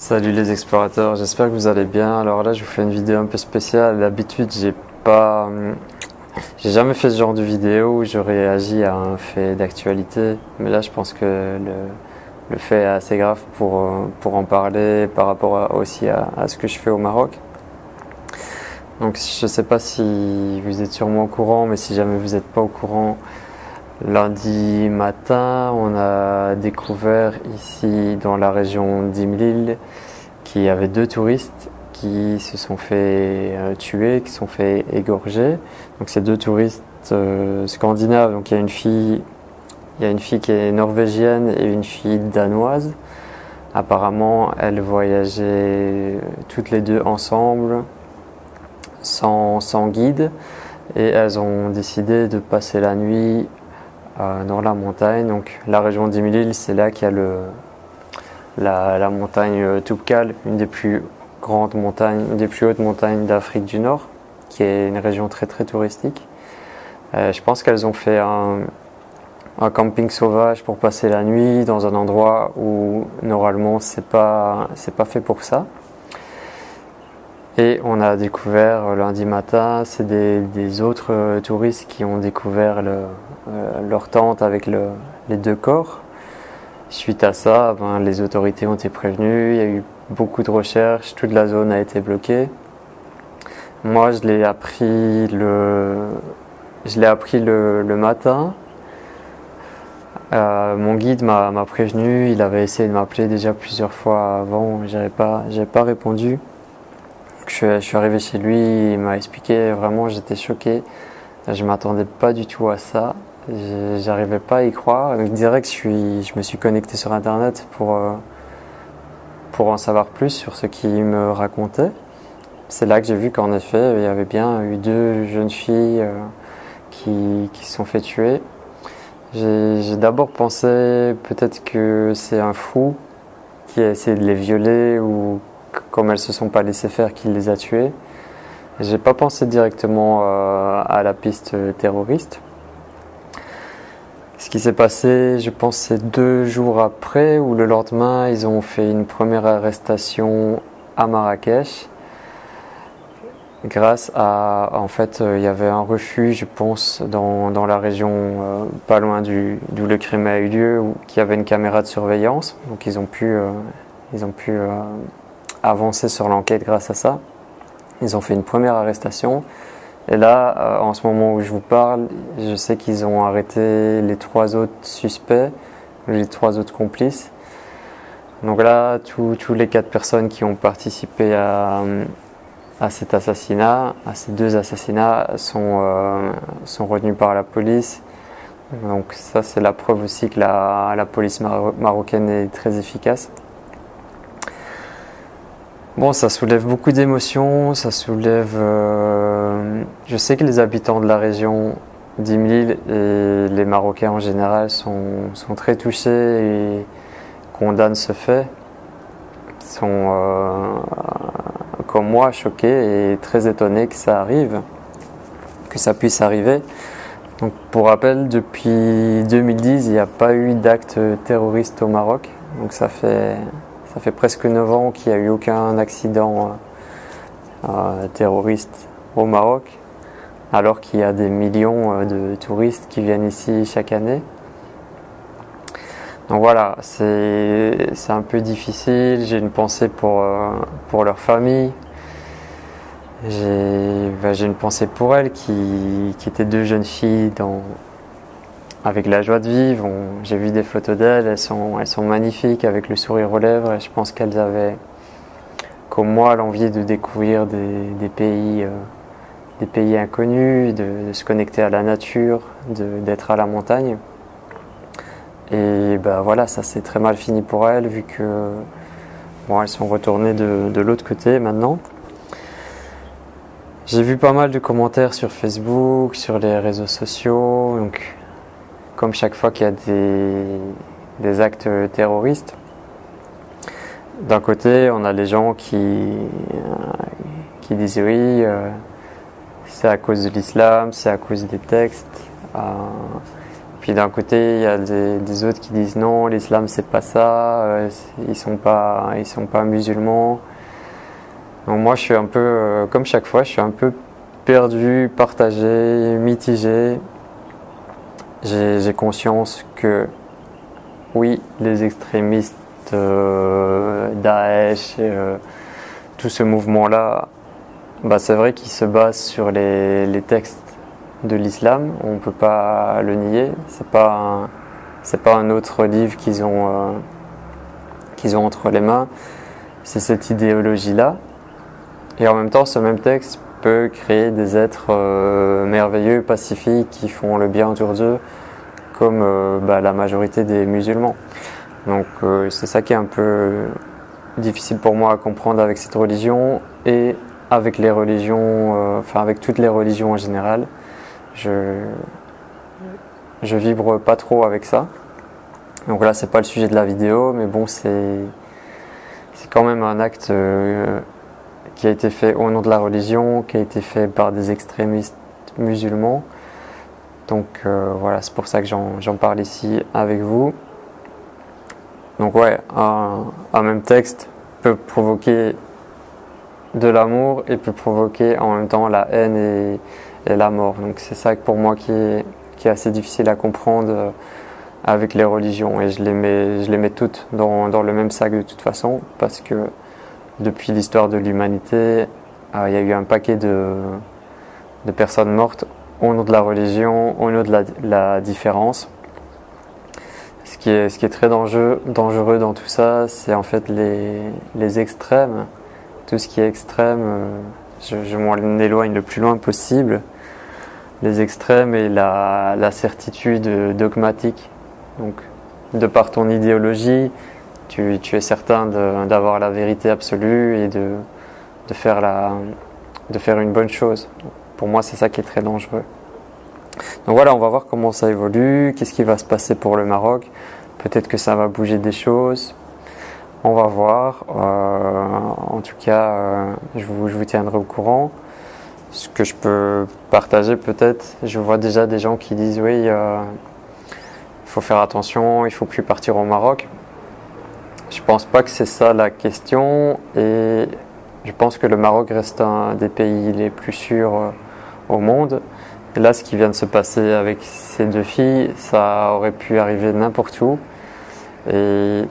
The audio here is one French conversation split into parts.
Salut les explorateurs, j'espère que vous allez bien. Alors là, je vous fais une vidéo un peu spéciale. D'habitude, j'ai jamais fait ce genre de vidéo où je réagis à un fait d'actualité. Mais là, je pense que le fait est assez grave pour en parler par rapport aussi à ce que je fais au Maroc. Donc, je sais pas si vous êtes sûrement au courant, mais si jamais vous n'êtes pas au courant, lundi matin, on a découvert ici dans la région d'Imlil qu'il y avait deux touristes qui se sont fait tuer, qui se sont fait égorger. Donc c'est deux touristes scandinaves. Donc il y a une fille qui est norvégienne et une fille danoise. Apparemment, elles voyageaient toutes les deux ensemble, sans guide, et elles ont décidé de passer la nuit dans la montagne. Donc la région d'Imlil, c'est là qu'il y a la montagne Toubkal, une des plus grandes montagnes, une des plus hautes montagnes d'Afrique du Nord, qui est une région très très touristique. Je pense qu'elles ont fait un camping sauvage pour passer la nuit dans un endroit où normalement c'est pas fait pour ça. Et on a découvert lundi matin, c'est des autres touristes qui ont découvert leur tente avec les deux corps. Suite à ça, les autorités ont été prévenues, il y a eu beaucoup de recherches, toute la zone a été bloquée. Moi, je l'ai appris le matin. Mon guide m'a prévenu, il avait essayé de m'appeler déjà plusieurs fois avant, j'avais pas répondu. Je suis arrivé chez lui, il m'a expliqué, vraiment j'étais choqué, je m'attendais pas du tout à ça, j'arrivais pas à y croire. Direct je me suis connecté sur internet pour en savoir plus sur ce qu'il me racontait. C'est là que j'ai vu qu'en effet il y avait bien eu deux jeunes filles qui se sont fait tuer. J'ai d'abord pensé peut-être que c'est un fou qui a essayé de les violer, ou comme elles se sont pas laissées faire, qu'il les a tuées. J'ai pas pensé directement à la piste terroriste. Ce qui s'est passé, je pense, c'est 2 jours après ou le lendemain, ils ont fait une première arrestation à Marrakech. Grâce à, en fait, il y avait un refuge, je pense, dans la région pas loin d'où le crime a eu lieu, qui avait une caméra de surveillance. Donc ils ont pu avancer sur l'enquête grâce à ça. Ils ont fait une première arrestation. Et là, en ce moment où je vous parle, je sais qu'ils ont arrêté les 3 autres suspects, les 3 autres complices. Donc là, tous les 4 personnes qui ont participé à cet assassinat, à ces 2 assassinats, sont retenus par la police. Donc ça, c'est la preuve aussi que la police marocaine est très efficace. Bon, ça soulève beaucoup d'émotions, ça soulève... je sais que les habitants de la région d'Imlil et les Marocains en général sont très touchés et condamnent ce fait. Ils sont, comme moi, choqués et très étonnés que ça arrive, que ça puisse arriver. Donc, pour rappel, depuis 2010, il n'y a pas eu d'acte terroriste au Maroc. Donc ça fait presque 9 ans qu'il n'y a eu aucun accident terroriste au Maroc, alors qu'il y a des millions de touristes qui viennent ici chaque année. Donc voilà, c'est un peu difficile. J'ai une pensée pour leur famille. J'ai une pensée pour elles qui étaient 2 jeunes filles avec la joie de vivre. J'ai vu des photos d'elles, elles sont magnifiques avec le sourire aux lèvres, et je pense qu'elles avaient, comme moi, l'envie de découvrir des pays inconnus, de se connecter à la nature, d'être à la montagne. Et voilà, ça s'est très mal fini pour elles, vu que elles sont retournées de l'autre côté maintenant. J'ai vu pas mal de commentaires sur Facebook, sur les réseaux sociaux, donc comme chaque fois qu'il y a des actes terroristes, d'un côté on a les gens qui disent oui, c'est à cause de l'islam, c'est à cause des textes. Puis puis d'un côté, il y a des autres qui disent non, l'islam c'est pas ça, ils sont pas musulmans. Donc moi je suis un peu, comme chaque fois, je suis un peu perdu, partagé, mitigé. J'ai conscience que oui, les extrémistes Daesh et tout ce mouvement-là, bah, c'est vrai qu'ils se basent sur les textes de l'islam, on ne peut pas le nier. C'est pas un autre livre qu'ils ont entre les mains, c'est cette idéologie-là. Et en même temps, ce même texte peut créer des êtres merveilleux, pacifiques, qui font le bien autour d'eux, comme la majorité des musulmans. Donc c'est ça qui est un peu difficile pour moi à comprendre avec cette religion et avec les religions, avec toutes les religions en général. Je vibre pas trop avec ça. Donc là, c'est pas le sujet de la vidéo, mais bon, c'est quand même un acte qui a été fait au nom de la religion, qui a été fait par des extrémistes musulmans. Donc voilà, c'est pour ça que j'en parle ici avec vous. Donc ouais, un même texte peut provoquer de l'amour et peut provoquer en même temps la haine et la mort. Donc c'est ça pour moi qui est assez difficile à comprendre avec les religions. Et je les mets toutes dans le même sac de toute façon, parce que depuis l'histoire de l'humanité, il y a eu un paquet de personnes mortes au nom de la religion, au nom de la différence. Ce qui est très dangereux dans tout ça, c'est en fait les extrêmes. Tout ce qui est extrême, je m'en éloigne le plus loin possible. Les extrêmes et la certitude dogmatique. Donc, de par ton idéologie, tu es certain d'avoir la vérité absolue et de faire une bonne chose. Donc, pour moi, c'est ça qui est très dangereux. Donc voilà, on va voir comment ça évolue, qu'est-ce qui va se passer pour le Maroc. Peut-être que ça va bouger des choses. On va voir. En tout cas, je vous tiendrai au courant. Ce que je peux partager peut-être, je vois déjà des gens qui disent oui, il faut faire attention, il ne faut plus partir au Maroc. Je ne pense pas que c'est ça la question, et je pense que le Maroc reste un des pays les plus sûrs au monde. Et là, ce qui vient de se passer avec ces deux filles, ça aurait pu arriver n'importe où. Et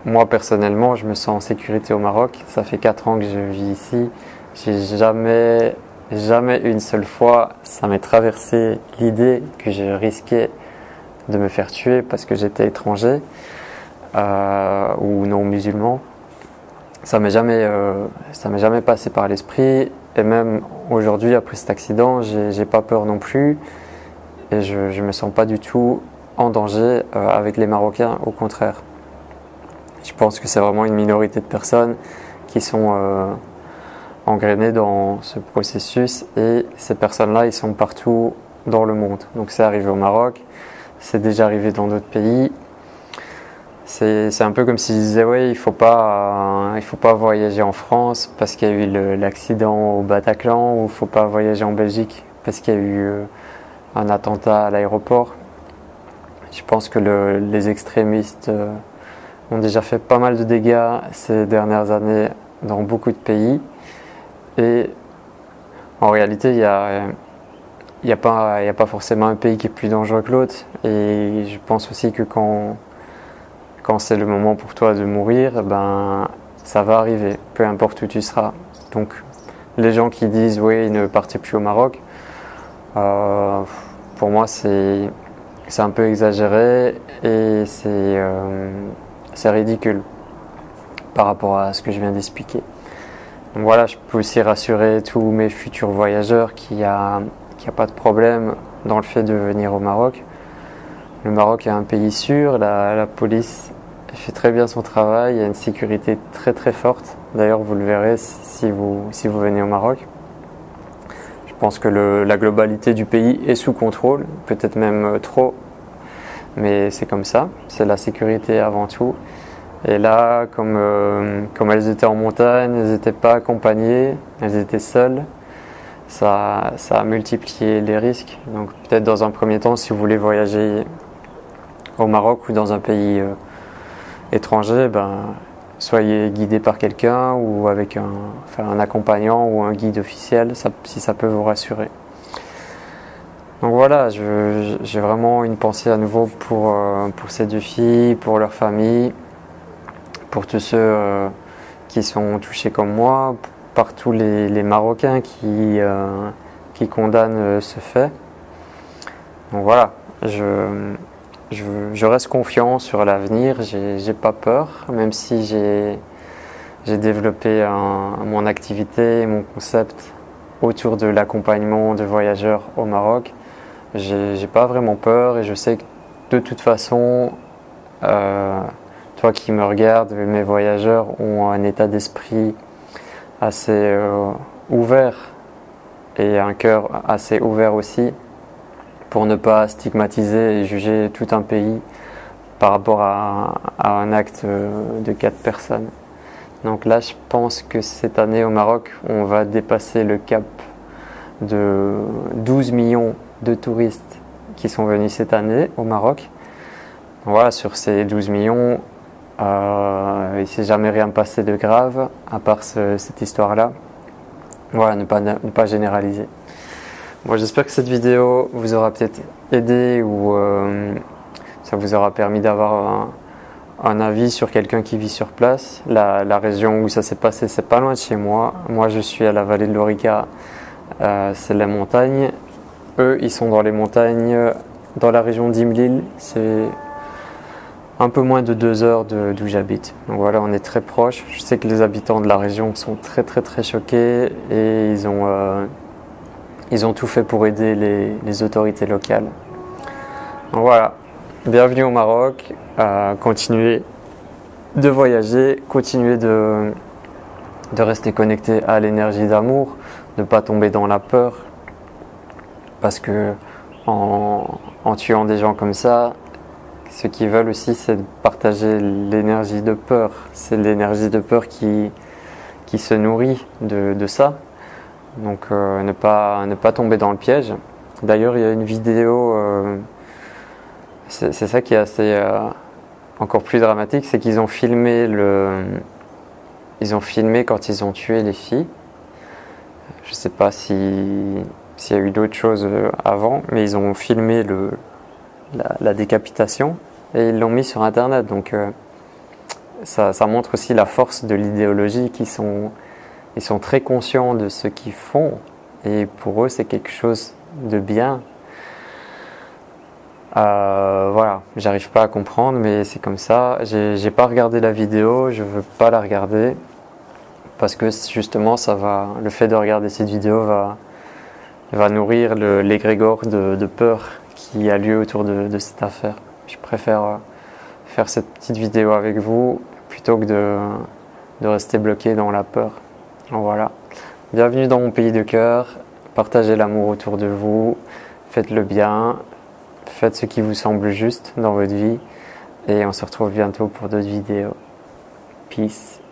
moi, personnellement, je me sens en sécurité au Maroc. Ça fait 4 ans que je vis ici. J'ai jamais une seule fois, ça m'est traversé l'idée que je risquais de me faire tuer parce que j'étais étranger ou non musulman. Ça m'est jamais passé par l'esprit. Et même aujourd'hui, après cet accident, j'ai pas peur non plus. Et je me sens pas du tout en danger avec les Marocains, au contraire. Je pense que c'est vraiment une minorité de personnes qui sont engrenées dans ce processus, et ces personnes-là, ils sont partout dans le monde. Donc c'est arrivé au Maroc, c'est déjà arrivé dans d'autres pays. C'est un peu comme s'ils disaient oui, il faut pas voyager en France parce qu'il y a eu l'accident au Bataclan, ou il ne faut pas voyager en Belgique parce qu'il y a eu un attentat à l'aéroport. Je pense que les extrémistes ont déjà fait pas mal de dégâts ces dernières années dans beaucoup de pays. Et en réalité, il n'y a pas forcément un pays qui est plus dangereux que l'autre. Et je pense aussi que quand c'est le moment pour toi de mourir, ben, ça va arriver, peu importe où tu seras. Donc les gens qui disent oui, ne partez plus au Maroc, pour moi c'est un peu exagéré, et c'est ridicule par rapport à ce que je viens d'expliquer. Donc voilà, je peux aussi rassurer tous mes futurs voyageurs qu'il n'y a pas de problème dans le fait de venir au Maroc. Le Maroc est un pays sûr, la police fait très bien son travail, il y a une sécurité très très forte. D'ailleurs, vous le verrez si vous venez au Maroc. Je pense que la globalité du pays est sous contrôle, peut-être même trop, mais c'est comme ça, c'est la sécurité avant tout. Et là, comme elles étaient en montagne, elles n'étaient pas accompagnées, elles étaient seules, ça a multiplié les risques. Donc peut-être dans un premier temps, si vous voulez voyager au Maroc ou dans un pays étranger, soyez guidé par quelqu'un ou avec un accompagnant ou un guide officiel, si ça peut vous rassurer. Donc voilà, j'ai vraiment une pensée à nouveau pour ces deux filles, pour leur famille, pour tous ceux qui sont touchés comme moi, par tous les Marocains qui condamnent ce fait. Donc voilà, je reste confiant sur l'avenir, j'ai pas peur, même si j'ai développé mon activité, mon concept autour de l'accompagnement de voyageurs au Maroc. J'ai pas vraiment peur et je sais que de toute façon, toi qui me regardes, mes voyageurs ont un état d'esprit assez ouvert et un cœur assez ouvert aussi pour ne pas stigmatiser et juger tout un pays par rapport à un acte de 4 personnes. Donc là, je pense que cette année au Maroc, on va dépasser le cap de 12 millions de touristes qui sont venus cette année au Maroc. Voilà, sur ces 12 millions, il ne s'est jamais rien passé de grave, à part cette histoire-là. Voilà, ne pas généraliser. Bon, j'espère que cette vidéo vous aura peut-être aidé ou ça vous aura permis d'avoir un avis sur quelqu'un qui vit sur place. La région où ça s'est passé, c'est pas loin de chez moi. Moi, je suis à la vallée de l'Orica, c'est la montagne. Eux, ils sont dans les montagnes, dans la région d'Imlil. C'est un peu moins de 2 heures d'où j'habite. Donc voilà, on est très proches. Je sais que les habitants de la région sont très très très choqués et ils ont tout fait pour aider les autorités locales. Donc voilà, bienvenue au Maroc. Continuez de voyager, continuez de rester connecté à l'énergie d'amour, de ne pas tomber dans la peur. Parce que en tuant des gens comme ça, ce qu'ils veulent aussi, c'est de partager l'énergie de peur. C'est l'énergie de peur qui se nourrit de ça. Donc ne pas tomber dans le piège. D'ailleurs, il y a une vidéo, c'est ça qui est assez encore plus dramatique, c'est qu'ils ont filmé quand ils ont tué les filles. Je ne sais pas s'il y a eu d'autres choses avant, mais ils ont filmé la décapitation et ils l'ont mis sur Internet. Donc ça montre aussi la force de l'idéologie ils sont très conscients de ce qu'ils font et pour eux c'est quelque chose de bien. Voilà, j'arrive pas à comprendre, mais c'est comme ça. J'ai pas regardé la vidéo, je veux pas la regarder parce que justement le fait de regarder cette vidéo va nourrir l'égrégore de peur qui a lieu autour de cette affaire. Je préfère faire cette petite vidéo avec vous plutôt que de rester bloqué dans la peur. Donc voilà. Bienvenue dans mon pays de cœur. Partagez l'amour autour de vous. Faites le bien. Faites ce qui vous semble juste dans votre vie. Et on se retrouve bientôt pour d'autres vidéos. Peace.